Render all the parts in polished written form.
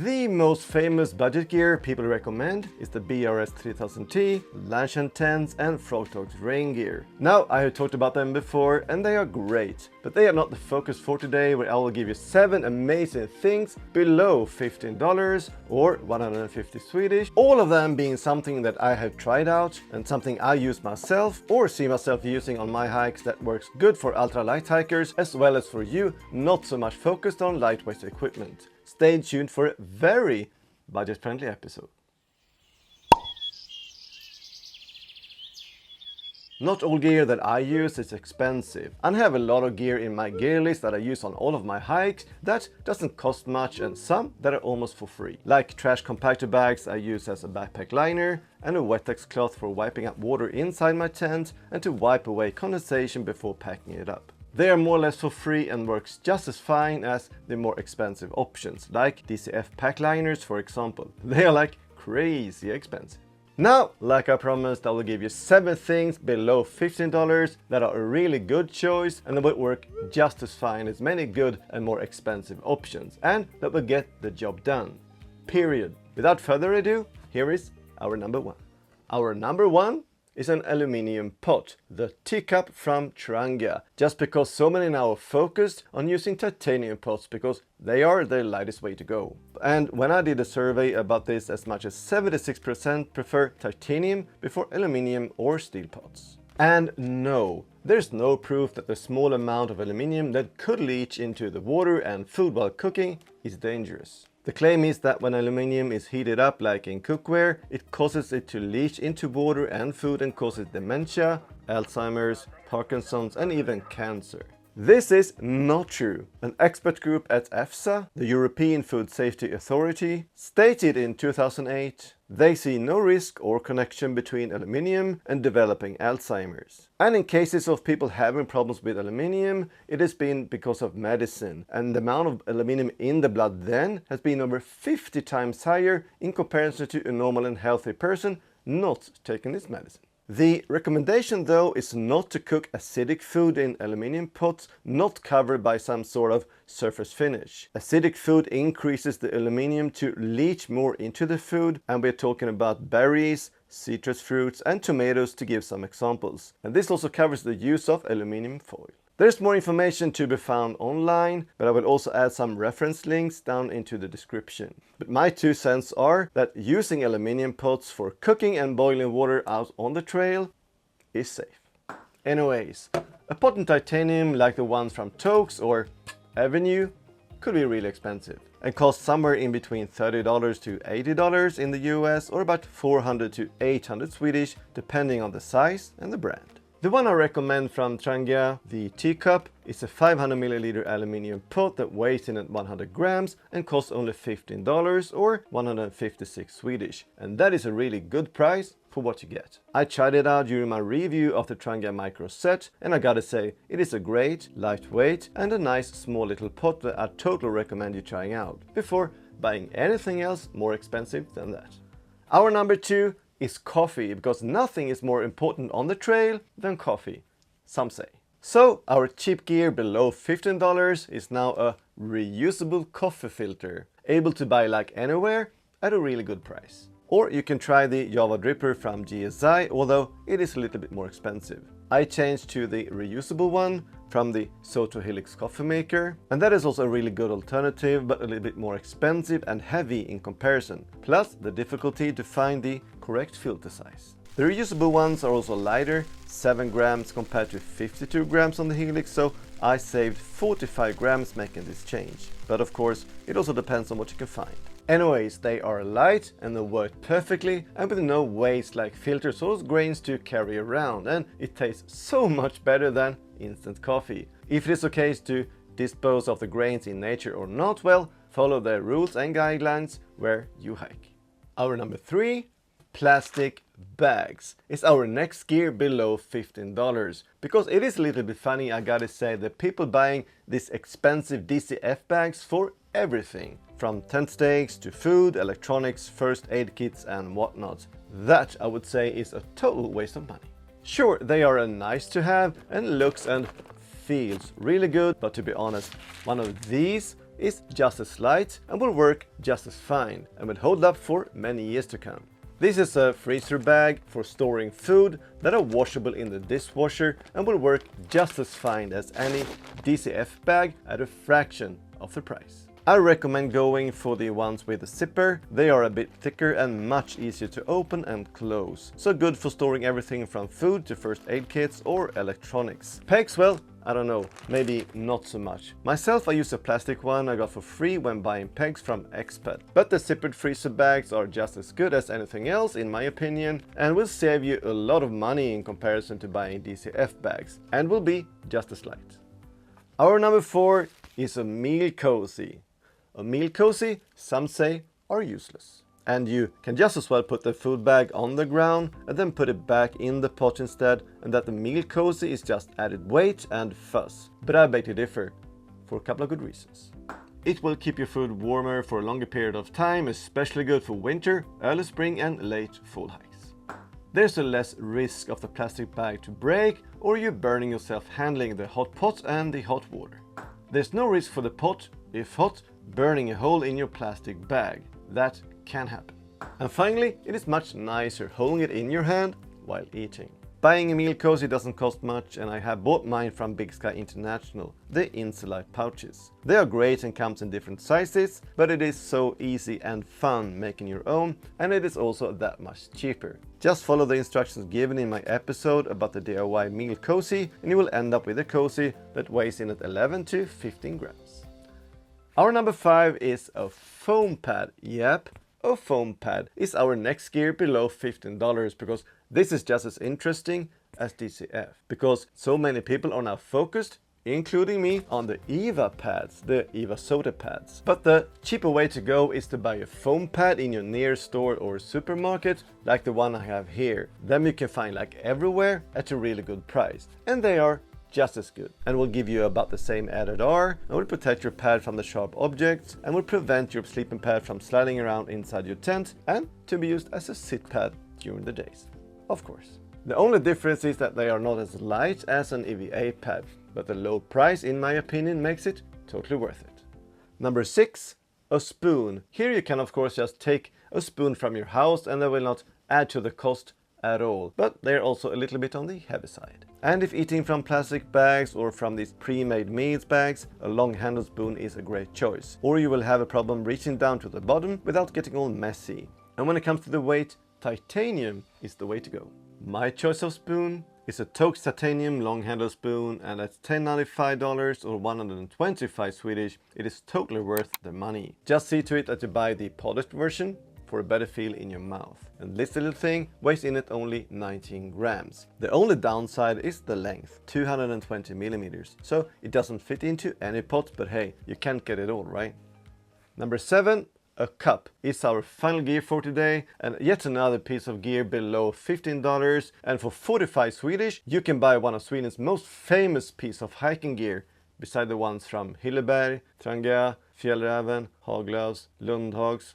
The most famous budget gear people recommend is the BRS 3000T, Lanshan 10s and Frogtalk's rain gear. Now, I have talked about them before and they are great, but they are not the focus for today, where I will give you 7 amazing things below $15 or 150 Swedish, all of them being something that I have tried out and something I use myself or see myself using on my hikes that works good for ultralight hikers as well as for you not so much focused on lightweight equipment. Stay tuned for a very budget-friendly episode. Not all gear that I use is expensive. I have a lot of gear in my gear list that I use on all of my hikes that doesn't cost much, and some that are almost for free. Like trash compactor bags I use as a backpack liner, and a Wettex cloth for wiping up water inside my tent and to wipe away condensation before packing it up. They are more or less for free and works just as fine as the more expensive options, like DCF pack liners for example. They are like crazy expensive. Now, like I promised, I will give you 7 things below $15 that are a really good choice and that will work just as fine as many good and more expensive options, and that will get the job done. Period. Without further ado, here is our number 1. Our number 1 is an aluminium pot, the teacup from Trangia, just because so many now are focused on using titanium pots because they are the lightest way to go. And when I did a survey about this, as much as 76% prefer titanium before aluminium or steel pots. And no, there's no proof that the small amount of aluminium that could leach into the water and food while cooking is dangerous. The claim is that when aluminium is heated up like in cookware, it causes it to leach into water and food and causes dementia, Alzheimer's, Parkinson's and even cancer. This is not true. An expert group at EFSA, the European Food Safety Authority, stated in 2008 they see no risk or connection between aluminium and developing Alzheimer's. And in cases of people having problems with aluminium, it has been because of medicine, and the amount of aluminium in the blood then has been over 50 times higher in comparison to a normal and healthy person not taking this medicine. The recommendation though is not to cook acidic food in aluminium pots not covered by some sort of surface finish. Acidic food increases the aluminium to leach more into the food, and we're talking about berries, citrus fruits and tomatoes to give some examples. And this also covers the use of aluminium foil. There's more information to be found online, but I will also add some reference links down into the description. But my 2 cents are that using aluminium pots for cooking and boiling water out on the trail is safe. Anyways, a pot in titanium like the ones from Tokes or Avenue could be really expensive and cost somewhere in between $30 to $80 in the US or about 400 to 800 Swedish depending on the size and the brand. The one I recommend from Trangia, the teacup, is a 500 ml aluminium pot that weighs in at 100 grams and costs only $15 or 156 Swedish. And that is a really good price for what you get. I tried it out during my review of the Trangia Micro set, and I gotta say, it is a great, lightweight and a nice small little pot that I totally recommend you trying out before buying anything else more expensive than that. Our number 2 is coffee, because nothing is more important on the trail than coffee, some say. So our cheap gear below $15 is now a reusable coffee filter, able to buy like anywhere at a really good price. Or you can try the Java Dripper from GSI, although it is a little bit more expensive. I changed to the reusable one from the Soto Helix coffee maker, and that is also a really good alternative, but a little bit more expensive and heavy in comparison, plus the difficulty to find the correct filter size. The reusable ones are also lighter, 7 grams compared to 52 grams on the Helix, so I saved 45 grams making this change. But of course, it also depends on what you can find. Anyways, they are light and they work perfectly and with no waste like filters or grains to carry around, and it tastes so much better than instant coffee. If it is okay to dispose of the grains in nature or not, well, follow the rules and guidelines where you hike. Our number 3, plastic bags, is our next gear below $15, because it is a little bit funny, I gotta say, that people buying these expensive DCF bags for everything, from tent stakes to food, electronics, first aid kits and whatnot. That, I would say, is a total waste of money. Sure, they are a nice to have and looks and feels really good, but to be honest, one of these is just as light and will work just as fine and will hold up for many years to come. This is a freezer bag for storing food that are washable in the dishwasher and will work just as fine as any DCF bag at a fraction of the price. I recommend going for the ones with a zipper. They are a bit thicker and much easier to open and close. So good for storing everything from food to first aid kits or electronics. Pegs, well, I don't know, maybe not so much. Myself, I use a plastic one I got for free when buying pegs from Expat. But the zippered freezer bags are just as good as anything else in my opinion and will save you a lot of money in comparison to buying DCF bags and will be just as light. Our number 4 is a meal cozy. A meal cozy, some say, are useless. And you can just as well put the food bag on the ground and then put it back in the pot instead, and that the meal cozy is just added weight and fuss. But I beg to differ, for a couple of good reasons. It will keep your food warmer for a longer period of time, especially good for winter, early spring and late fall hikes. There's a less risk of the plastic bag to break or you burning yourself handling the hot pot and the hot water. There's no risk for the pot, if hot, burning a hole in your plastic bag. That can happen. And finally, it is much nicer holding it in your hand while eating. Buying a meal cozy doesn't cost much and I have bought mine from Big Sky International, the Insulite pouches. They are great and comes in different sizes, but it is so easy and fun making your own and it is also that much cheaper. Just follow the instructions given in my episode about the DIY meal cozy and you will end up with a cozy that weighs in at 11 to 15 grams. Our number 5 is a foam pad. Yep, a foam pad is our next gear below $15 because this is just as interesting as DCF. Because so many people are now focused, including me, on the EVA pads, the EVA soda pads. But the cheaper way to go is to buy a foam pad in your nearest store or supermarket, like the one I have here. Them you can find like everywhere at a really good price. And they are just as good and will give you about the same added R and will protect your pad from the sharp objects and will prevent your sleeping pad from sliding around inside your tent and to be used as a sit pad during the days, of course. The only difference is that they are not as light as an EVA pad, but the low price in my opinion makes it totally worth it. Number 6, a spoon. Here you can of course just take a spoon from your house and they will not add to the cost at all, but they're also a little bit on the heavy side. And if eating from plastic bags or from these pre-made meals bags, a long-handled spoon is a great choice. Or you will have a problem reaching down to the bottom without getting all messy. And when it comes to the weight, titanium is the way to go. My choice of spoon is a Toaks titanium long-handled spoon and at $10.95 or 125 Swedish, it is totally worth the money. Just see to it that you buy the polished version for a better feel in your mouth. And this little thing weighs in at only 19 grams. The only downside is the length, 220 millimeters. So it doesn't fit into any pot, but hey, you can't get it all, right? Number 7, a cup is our final gear for today and yet another piece of gear below $15 and for 45 Swedish you can buy one of Sweden's most famous piece of hiking gear beside the ones from Hilleberg, Trangia, Fjällräven, Haglöfs, Lundhags.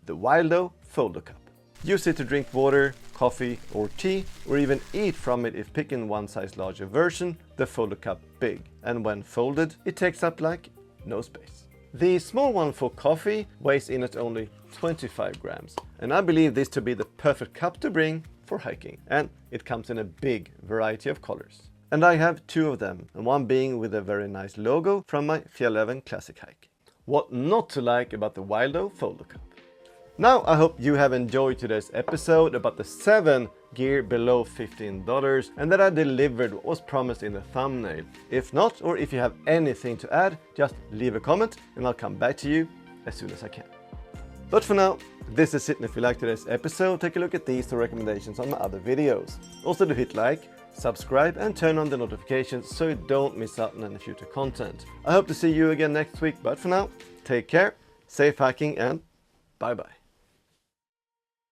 The Wildo Folder Cup. Use it to drink water, coffee or tea or even eat from it if picking one size larger version, the Folder Cup big. And when folded, it takes up like no space. The small one for coffee weighs in at only 25 grams. And I believe this to be the perfect cup to bring for hiking. And it comes in a big variety of colors. And I have 2 of them, and one being with a very nice logo from my Fjällräven classic hike. What not to like about the Wildo Folder Cup? Now I hope you have enjoyed today's episode about the 7 gear below $15 and that I delivered what was promised in the thumbnail. If not, or if you have anything to add, just leave a comment and I'll come back to you as soon as I can. But for now, this is it, and if you liked today's episode, take a look at these 2 recommendations on my other videos. Also do hit like, subscribe and turn on the notifications so you don't miss out on any future content. I hope to see you again next week, but for now, take care, safe hiking and bye bye.